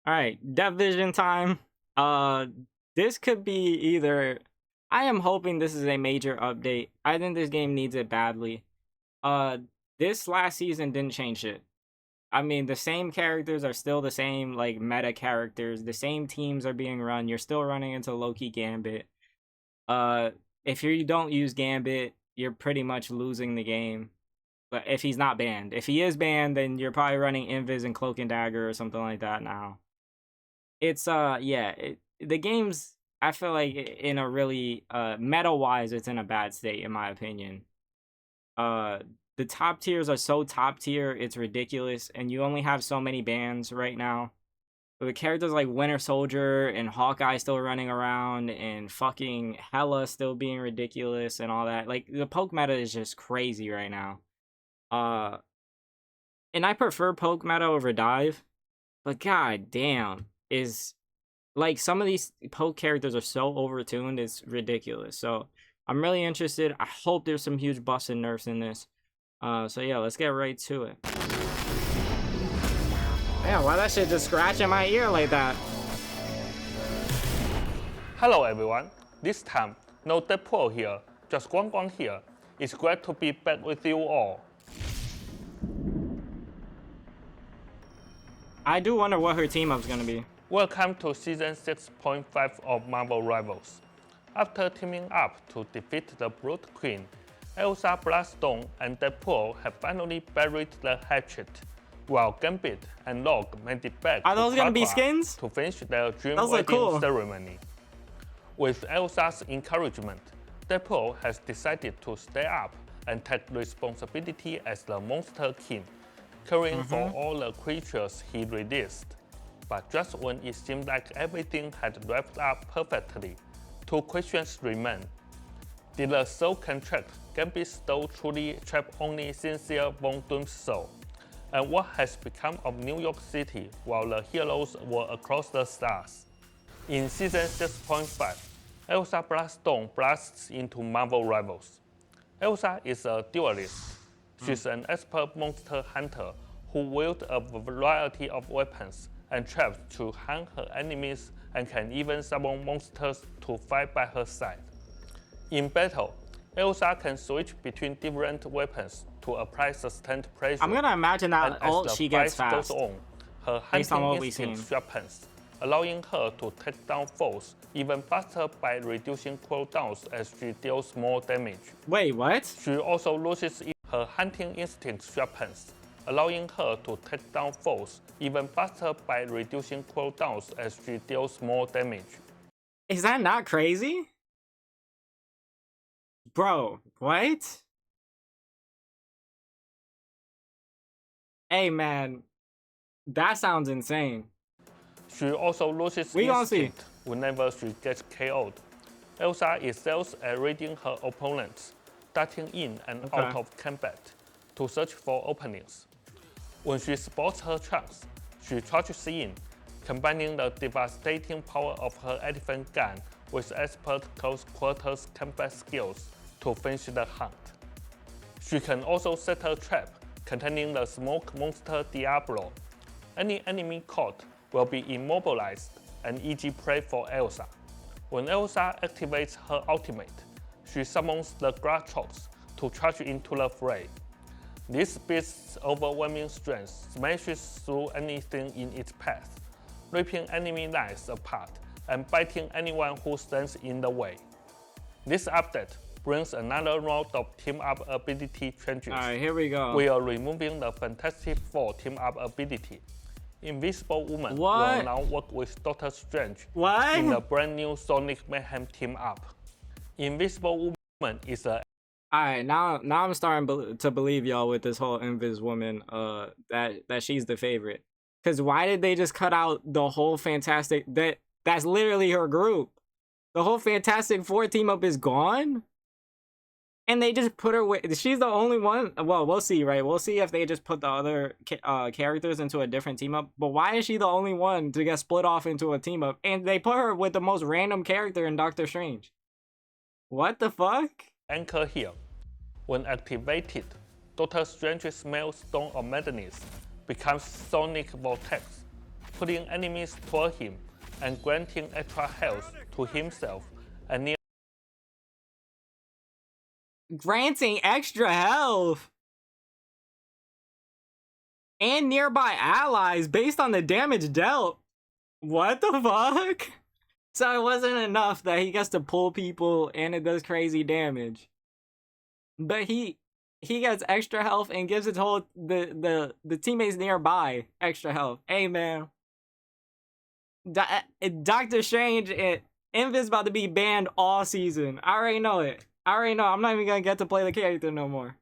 All right, Dev Vision time. This could be either. I am hoping this is a major update. I think this game needs it badly. Uh, this last season didn't change it. I mean, the same characters are still the same, like, meta characters. The same teams are being run. You're still running into Loki Gambit. Uh, if you don't use Gambit, you're pretty much losing the game. But if he's not banned. If he is banned, then you're probably running Invis and Cloak and Dagger or something like that now. It's, the game's, I feel like, in a really, meta-wise, it's in a bad state, in my opinion. The top tiers are so top tier, it's ridiculous, and you only have so many bans right now. But the characters like Winter Soldier and Hawkeye still running around, and fucking Hela still being ridiculous and all that. Like, the poke meta is just crazy right now. And I prefer poke meta over dive, but god damn, is like some of these poke characters are so overtuned, it's ridiculous. So I'm really interested. I hope there's some huge buffs and nerfs in this. So yeah, let's get right to it. Yeah, why that shit just scratching my ear like that? Hello everyone, this time no Deadpool here, just Guang Guang here. It's great to be back with you all. I do wonder what her team up's gonna be. Welcome to Season 6.5 of Marvel Rivals. After teaming up to defeat the Blood Queen, Elsa, Bloodstone, and Deadpool have finally buried the hatchet, while Gambit and Rogue made it back Are those to gonna be Krakoa skins? to finish their dream Those wedding cool. ceremony. With Elsa's encouragement, Deadpool has decided to stay up and take responsibility as the Monster King, caring for all the creatures he released. But just when it seemed like everything had wrapped up perfectly, two questions remain. Did the soul contract Gambit stole truly trap only sincere Von Doom's soul? And what has become of New York City while the heroes were across the stars? In Season 6.5, Elsa Bloodstone blasts into Marvel Rivals. Elsa is a duelist. She's an expert monster hunter who wields a variety of weapons and traps to hunt her enemies and can even summon monsters to fight by her side. In battle, Elsa can switch between different weapons to apply sustained pressure. I'm gonna imagine that ult she gets fight fast. goes on, her Based on hunting what we've instinct seen. sharpens, allowing her to take down foes even faster by reducing cooldowns as she deals more damage. Wait, what? She also loses her hunting instinct sharpens, allowing her to take down foes even faster by reducing cooldowns as she deals more damage. Is that not crazy? Bro, what? Hey man, that sounds insane. She also loses We gonna see. instinct whenever she gets KO'd. Elsa excels at reading her opponents, darting in and out of combat to search for openings. When she spots her chance, she charges in, combining the devastating power of her elephant gun with expert close quarters combat skills to finish the hunt. She can also set a trap containing the smoke monster Diablo. Any enemy caught will be immobilized and easy prey for Elsa. When Elsa activates her ultimate, she summons the Gratrox to charge into the fray. This beast's overwhelming strength smashes through anything in its path, ripping enemy lines apart and biting anyone who stands in the way. This update brings another round of team-up ability changes. Alright, here we go. We are removing the Fantastic Four team-up ability. Invisible Woman What? will now work with Doctor Strange What? in the brand new Sonic Mayhem team-up. Invisible Woman is a Alright, now I'm starting to believe y'all with this whole Invis woman, that she's the favorite. Cause why did they just cut out the whole Fantastic? That's literally her group. The whole Fantastic Four team up is gone, and they just put her with. She's the only one. Well, we'll see, right? We'll see if they just put the other characters into a different team up. But why is she the only one to get split off into a team up? And they put her with the most random character in Doctor Strange. What the fuck? anchor here. When activated, Doctor Strange's Maelstone of Madness becomes Sonic Vortex, putting enemies toward him and granting extra health to himself and Granting extra health and nearby allies based on the damage dealt. What the fuck? So it wasn't enough that he gets to pull people and it does crazy damage, but he gets extra health and gives it to the teammates nearby extra health. Hey man, Doctor Strange and INVIS about to be banned all season. I already know it. I already know. I'm not even gonna get to play the character no more.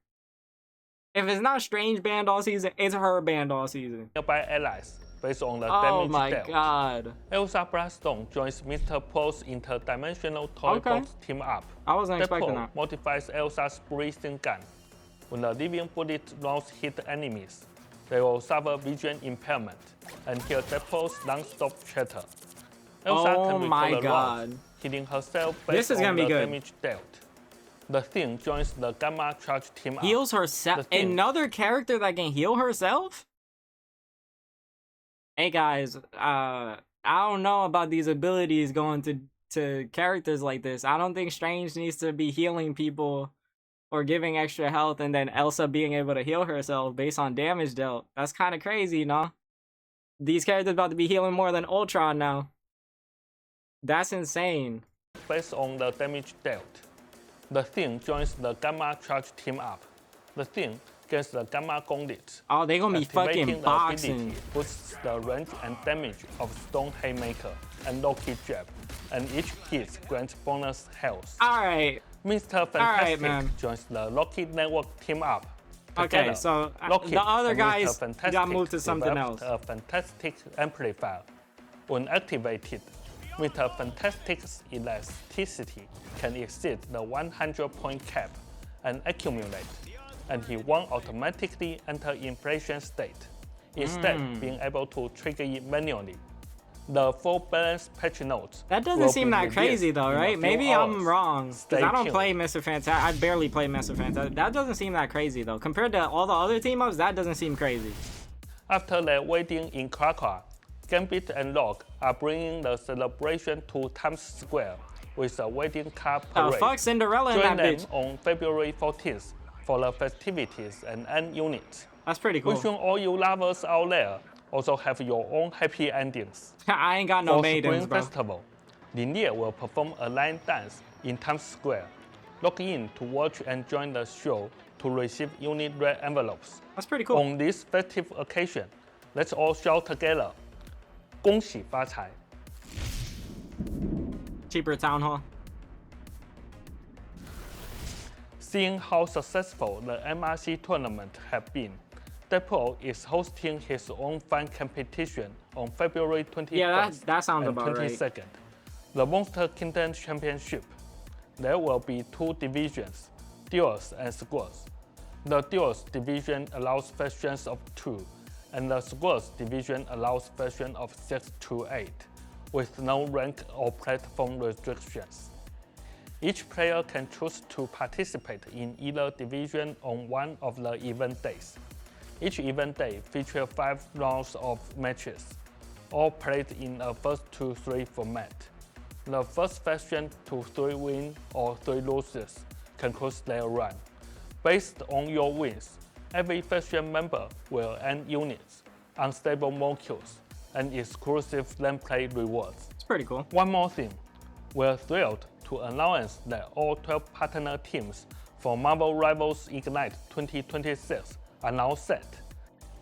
If it's not Strange banned all season, it's her banned all season. nearby allies based on the Oh damage my dealt. god. Elsa Bloodstone joins Mr. Poe's interdimensional toy box team up. I wasn't expecting Deadpool that. modifies Elsa's breathing gun. When the living bullet rounds hit enemies, they will suffer vision impairment and hear Deadpool's non-stop chatter. Elsa Oh can my recover god. rounds, healing herself This based is on gonna be the good. damage dealt. The Thing joins the Gamma Charge team up. Heals herself. Another character that can heal herself? Hey guys, I don't know about these abilities going to characters like this. I don't think Strange needs to be healing people or giving extra health and then Elsa being able to heal herself based on damage dealt. That's kind of crazy, no? These characters about to be healing more than Ultron now. That's insane. Based on the damage dealt. The Thing joins the Gamma Charge team up. The Thing gets the Gamma Gauntlet. Oh, they gonna be Activating fucking the boxing. ability boosts the range and damage of Stone Haymaker and Loki Jab, and each hit grants bonus health. Alright. Mr. Fantastic man. joins the Loki Network team up. Okay, Together, so Loki the other and guys Mr. Fantastic got moved to something developed else. a fantastic amplifier. When activated, Mr. Fantastic's elasticity can exceed the 100-point cap and accumulate, and he won't automatically enter inflation state, instead being able to trigger it manually. The full balance patch notes. That doesn't seem that crazy though, right? Maybe I'm wrong. Because I don't play Mr. Fantastic. I barely play Mr. Fantastic. That doesn't seem that crazy though. Compared to all the other team-ups, that doesn't seem crazy. After their wedding in Krakow, Gambit and Rogue are bringing the celebration to Times Square with a wedding car parade. Oh, fuck Cinderella in Join that them bitch. on February 14th for the festivities and end unit. That's pretty cool. Wishing all you lovers out there also have your own happy endings. I ain't got no For maidens, Spring bro. Festival, Linear will perform a line dance in Times Square. Log in to watch and join the show to receive unit red envelopes. That's pretty cool. On this festive occasion, let's all shout together, 恭喜发财. Cheaper town hall. Seeing how successful the MRC tournament have been, Deadpool is hosting his own fan competition on February 21st Yeah, that sounds and about right. 22nd. The Monster Kingdom Championship. There will be two divisions, Duels and Squads. The Duels division allows factions of 2, and the Squads division allows factions of 6 to 8, with no rank or platform restrictions. Each player can choose to participate in either division on one of the event days. Each event day features 5 rounds of matches, all played in a first to 3 format. The first faction to 3 wins or 3 losses concludes their run. Based on your wins, every faction member will earn units, unstable molecules, and exclusive land play rewards. It's pretty cool. One more thing, we're thrilled to announce that all 12 partner teams for Marvel Rivals Ignite 2026 are now set.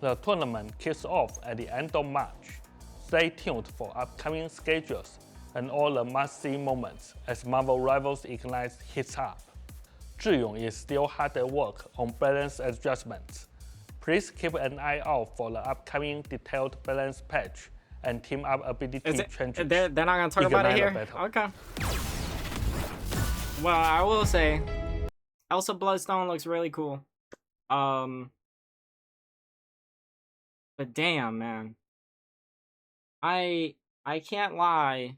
The tournament kicks off at the end of March. Stay tuned for upcoming schedules and all the must-see moments as Marvel Rivals Ignite hits up. Zhiyong is still hard at work on balance adjustments. Please keep an eye out for the upcoming detailed balance patch and team up ability changes. They're not gonna talk about it here? Battle. Okay. Well, I will say, Elsa Bloodstone looks really cool. But damn, man. I can't lie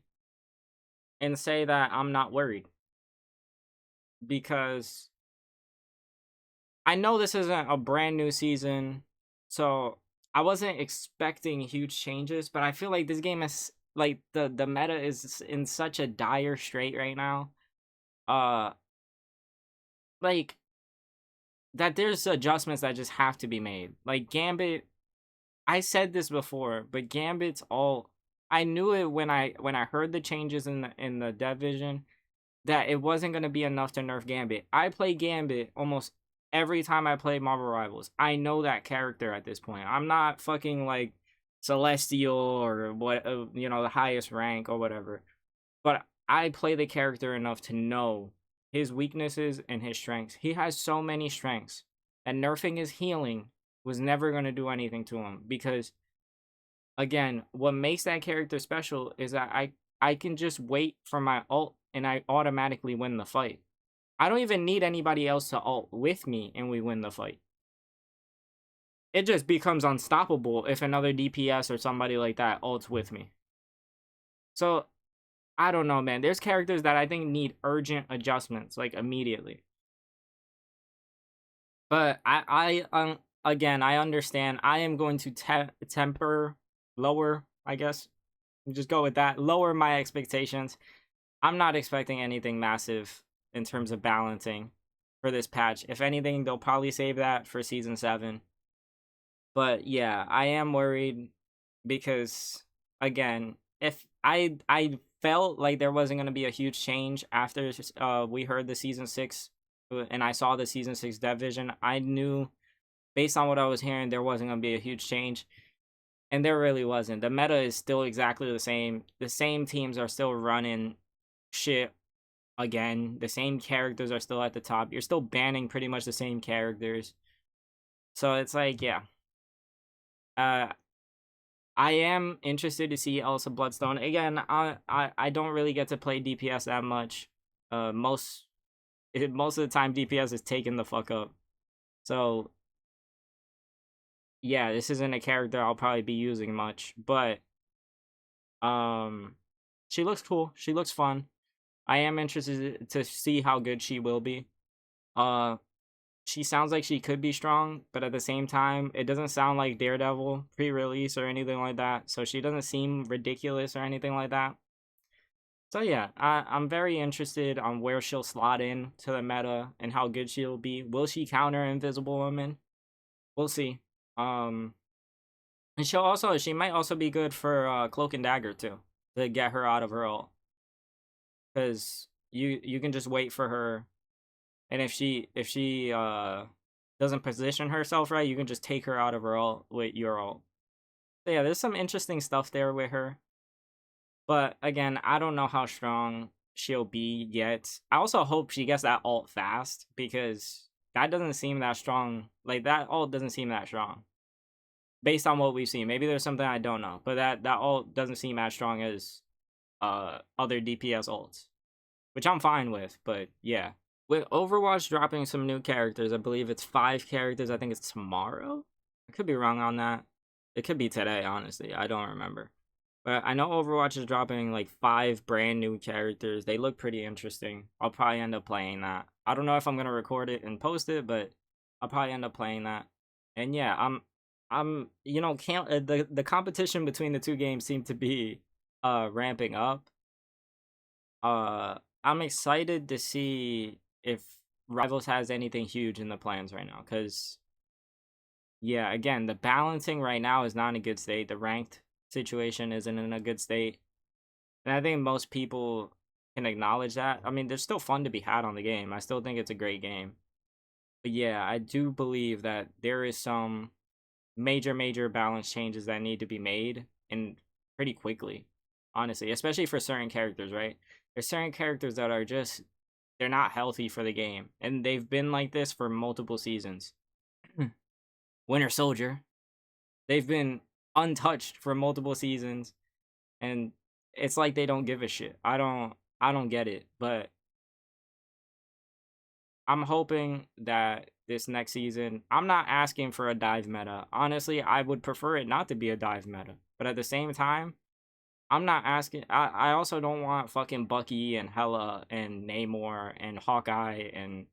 and say that I'm not worried. Because I know this isn't a brand new season, so I wasn't expecting huge changes, but I feel like this game is like the meta is in such a dire strait right now. Uh like that there's adjustments that just have to be made. Like Gambit, I said this before, but Gambit's all I knew it when I heard the changes in the dev vision that it wasn't going to be enough to nerf Gambit. I play Gambit almost every time I play Marvel Rivals. I know that character at this point. I'm not fucking like Celestial or what, the highest rank or whatever. But I play the character enough to know his weaknesses and his strengths. He has so many strengths, and nerfing his healing was never going to do anything to him because again, what makes that character special is that I can just wait for my ult and I automatically win the fight. I don't even need anybody else to ult with me and we win the fight. It just becomes unstoppable if another DPS or somebody like that ults with me. So, I don't know, man. There's characters that I think need urgent adjustments, like immediately. But again, I understand. I am going to temper, lower, I guess. Just go with that. Lower my expectations. I'm not expecting anything massive in terms of balancing for this patch. If anything, they'll probably save that for season 7. But yeah, I am worried because again, if I felt like there wasn't going to be a huge change after we heard the season 6 and I saw the season 6 dev vision, I knew based on what I was hearing there wasn't going to be a huge change. And there really wasn't. The meta is still exactly the same. The same teams are still running shit again. The same characters are still at the top. You're still banning pretty much the same characters. So it's like, yeah. I am interested to see Elsa Bloodstone. Again, I don't really get to play DPS that much. Most of the time DPS is taking the fuck up. So yeah, this isn't a character I'll probably be using much, but she looks cool. She looks fun. I am interested to see how good she will be. She sounds like she could be strong, but at the same time, it doesn't sound like Daredevil pre-release or anything like that. So she doesn't seem ridiculous or anything like that. So yeah, I'm very interested on where she'll slot in to the meta and how good she'll be. Will she counter Invisible Woman? We'll see. And she might also be good for Cloak and Dagger too, to get her out of her ult. Because you can just wait for her, and if she doesn't position herself right, you can just take her out of her ult with your ult. So yeah, there's some interesting stuff there with her. But again, I don't know how strong she'll be yet. I also hope she gets that ult fast because that doesn't seem that strong. Like that ult doesn't seem that strong. Based on what we've seen. Maybe there's something I don't know. But that ult doesn't seem as strong as other DPS ults. Which I'm fine with, but yeah. With Overwatch dropping some new characters, I believe it's 5 characters. I think it's tomorrow. I could be wrong on that. It could be today, honestly. I don't remember. But I know Overwatch is dropping like 5 brand new characters. They look pretty interesting. I'll probably end up playing that. I don't know if I'm gonna record it and post it, but I'll probably end up playing that. And yeah, the competition between the two games seem to be ramping up. I'm excited to see if Rivals has anything huge in the plans right now, because yeah, again, the balancing right now is not in a good state. The ranked situation isn't in a good state, and I think most people can acknowledge that. I mean, there's still fun to be had on the game. I still think it's a great game, but yeah, I do believe that there is some major balance changes that need to be made, and pretty quickly, honestly, especially for certain characters, right? There's certain characters that are just they're not healthy for the game, and they've been like this for multiple seasons. Winter Soldier, they've been untouched for multiple seasons, and it's like they don't give a shit. I don't get it, but I'm hoping that this next season, I'm not asking for a dive meta. Honestly, I would prefer it not to be a dive meta, but at the same time, I'm not asking. I also don't want fucking Bucky and Hela and Namor and Hawkeye and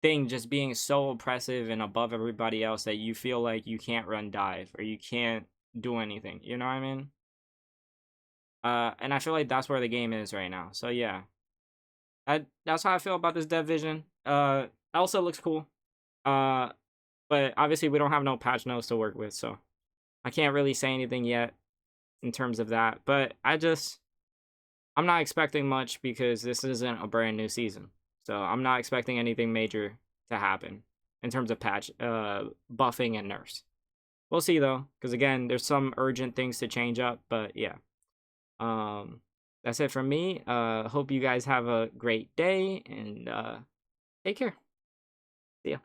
thing just being so oppressive and above everybody else that you feel like you can't run dive or you can't do anything. You know what I mean? And I feel like that's where the game is right now. So yeah, that's how I feel about this dev vision. Also looks cool. Uh, but obviously we don't have no patch notes to work with, so I can't really say anything yet in terms of that. But I'm not expecting much because this isn't a brand new season. So I'm not expecting anything major to happen in terms of patch buffing and nerfs. We'll see though, because again, there's some urgent things to change up, but yeah. That's it from me. Hope you guys have a great day and take care. See ya.